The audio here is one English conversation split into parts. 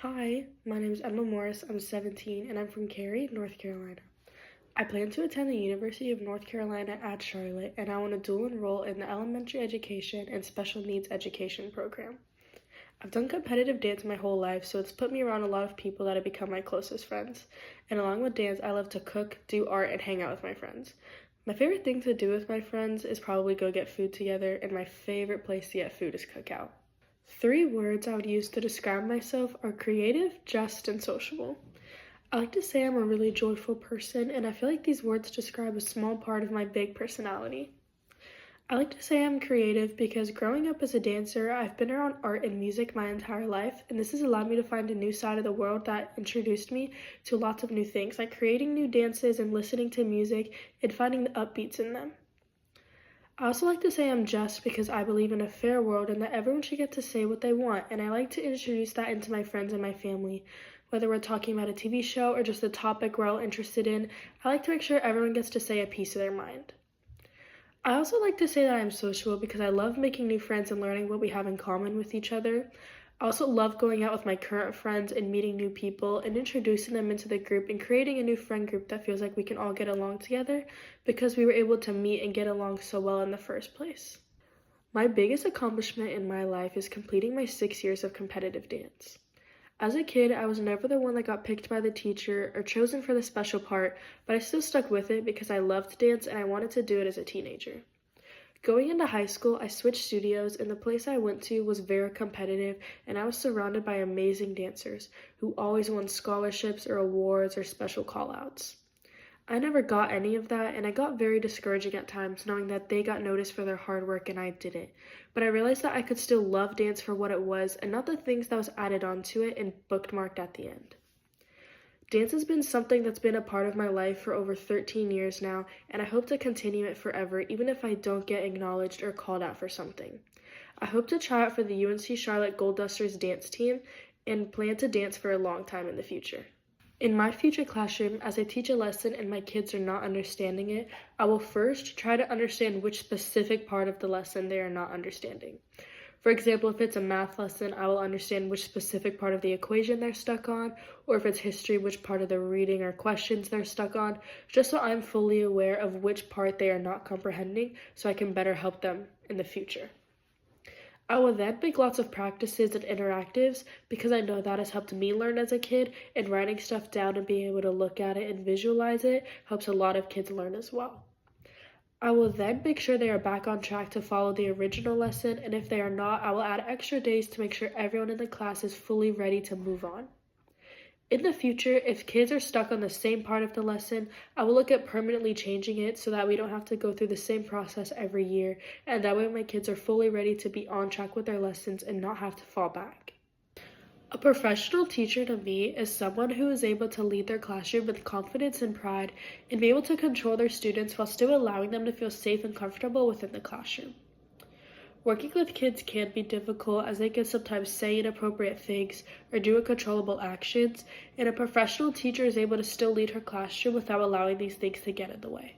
Hi, my name is Emma Morris. I'm 17 and I'm from Cary, North Carolina. I plan to attend the University of North Carolina at Charlotte and I want to dual enroll in the elementary education and special needs education program. I've done competitive dance my whole life, so it's put me around a lot of people that have become my closest friends. And along with dance, I love to cook, do art, and hang out with my friends. My favorite thing to do with my friends is probably go get food together, and my favorite place to get food is Cookout. Three words I would use to describe myself are creative, just, and sociable. I like to say I'm a really joyful person, and I feel like these words describe a small part of my big personality. I like to say I'm creative because growing up as a dancer, I've been around art and music my entire life, and this has allowed me to find a new side of the world that introduced me to lots of new things, like creating new dances and listening to music and finding the upbeats in them. I also like to say I'm just because I believe in a fair world and that everyone should get to say what they want, and I like to introduce that into my friends and my family. Whether we're talking about a TV show or just a topic we're all interested in, I like to make sure everyone gets to say a piece of their mind. I also like to say that I'm sociable because I love making new friends and learning what we have in common with each other. I also love going out with my current friends and meeting new people and introducing them into the group and creating a new friend group that feels like we can all get along together because we were able to meet and get along so well in the first place. My biggest accomplishment in my life is completing my 6 years of competitive dance. As a kid, I was never the one that got picked by the teacher or chosen for the special part, but I still stuck with it because I loved dance and I wanted to do it as a teenager. Going into high school, I switched studios, and the place I went to was very competitive, and I was surrounded by amazing dancers who always won scholarships or awards or special call-outs. I never got any of that, and I got very discouraging at times knowing that they got noticed for their hard work and I didn't. But I realized that I could still love dance for what it was and not the things that was added onto it and bookmarked at the end. Dance has been something that's been a part of my life for over 13 years now, and I hope to continue it forever even if I don't get acknowledged or called out for something. I hope to try out for the UNC Charlotte Gold Dusters dance team and plan to dance for a long time in the future. In my future classroom, as I teach a lesson and my kids are not understanding it, I will first try to understand which specific part of the lesson they are not understanding. For example, if it's a math lesson, I will understand which specific part of the equation they're stuck on, or if it's history, which part of the reading or questions they're stuck on, just so I'm fully aware of which part they are not comprehending so I can better help them in the future. I will then make lots of practices and interactives because I know that has helped me learn as a kid, and writing stuff down and being able to look at it and visualize it helps a lot of kids learn as well. I will then make sure they are back on track to follow the original lesson, and if they are not, I will add extra days to make sure everyone in the class is fully ready to move on. In the future, if kids are stuck on the same part of the lesson, I will look at permanently changing it so that we don't have to go through the same process every year, and that way my kids are fully ready to be on track with their lessons and not have to fall back. A professional teacher to me is someone who is able to lead their classroom with confidence and pride and be able to control their students while still allowing them to feel safe and comfortable within the classroom. Working with kids can be difficult as they can sometimes say inappropriate things or do uncontrollable actions, and a professional teacher is able to still lead her classroom without allowing these things to get in the way.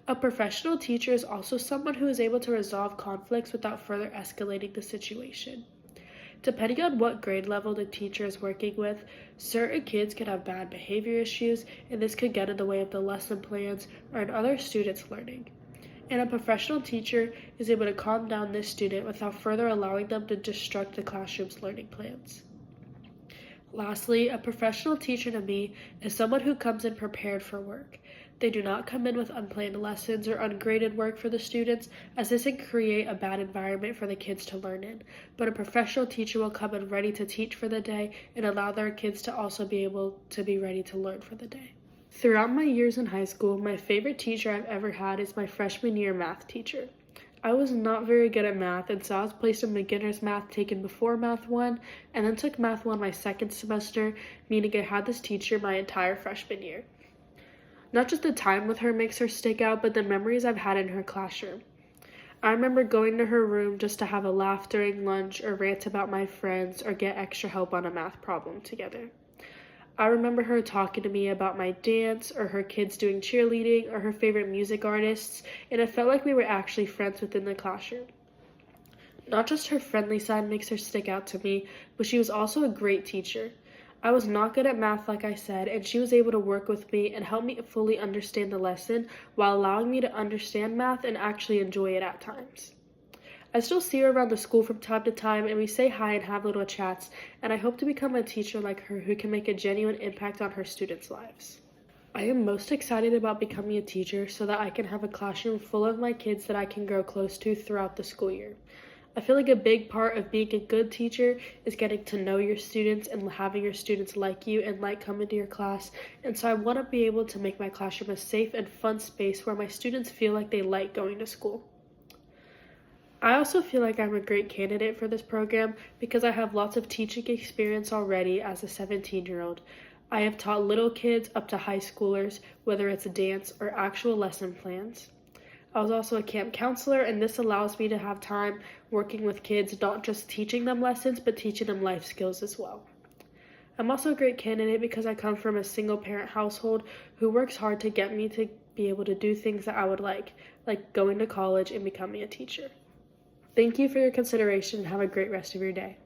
A professional teacher is also someone who is able to resolve conflicts without further escalating the situation. Depending on what grade level the teacher is working with, certain kids can have bad behavior issues, and this could get in the way of the lesson plans or in other students' learning. And a professional teacher is able to calm down this student without further allowing them to disrupt the classroom's learning plans. Lastly, a professional teacher to me is someone who comes in prepared for work. They do not come in with unplanned lessons or ungraded work for the students, as this can create a bad environment for the kids to learn in. But a professional teacher will come in ready to teach for the day and allow their kids to also be able to be ready to learn for the day. Throughout my years in high school, my favorite teacher I've ever had is my freshman year math teacher. I was not very good at math, and so I was placed in beginner's math taken before Math 1, and then took Math 1 my second semester, meaning I had this teacher my entire freshman year. Not just the time with her makes her stick out, but the memories I've had in her classroom. I remember going to her room just to have a laugh during lunch or rant about my friends or get extra help on a math problem together. I remember her talking to me about my dance or her kids doing cheerleading or her favorite music artists, and it felt like we were actually friends within the classroom. Not just her friendly side makes her stick out to me, but she was also a great teacher. I was not good at math, like I said, and she was able to work with me and help me fully understand the lesson while allowing me to understand math and actually enjoy it at times. I still see her around the school from time to time, and we say hi and have little chats, and I hope to become a teacher like her who can make a genuine impact on her students' lives. I am most excited about becoming a teacher so that I can have a classroom full of my kids that I can grow close to throughout the school year. I feel like a big part of being a good teacher is getting to know your students and having your students like you and like coming to your class. And so I want to be able to make my classroom a safe and fun space where my students feel like they like going to school. I also feel like I'm a great candidate for this program because I have lots of teaching experience already as a 17-year-old. I have taught little kids up to high schoolers, whether it's dance or actual lesson plans. I was also a camp counselor, and this allows me to have time working with kids, not just teaching them lessons, but teaching them life skills as well. I'm also a great candidate because I come from a single parent household who works hard to get me to be able to do things that I would like going to college and becoming a teacher. Thank you for your consideration and have a great rest of your day.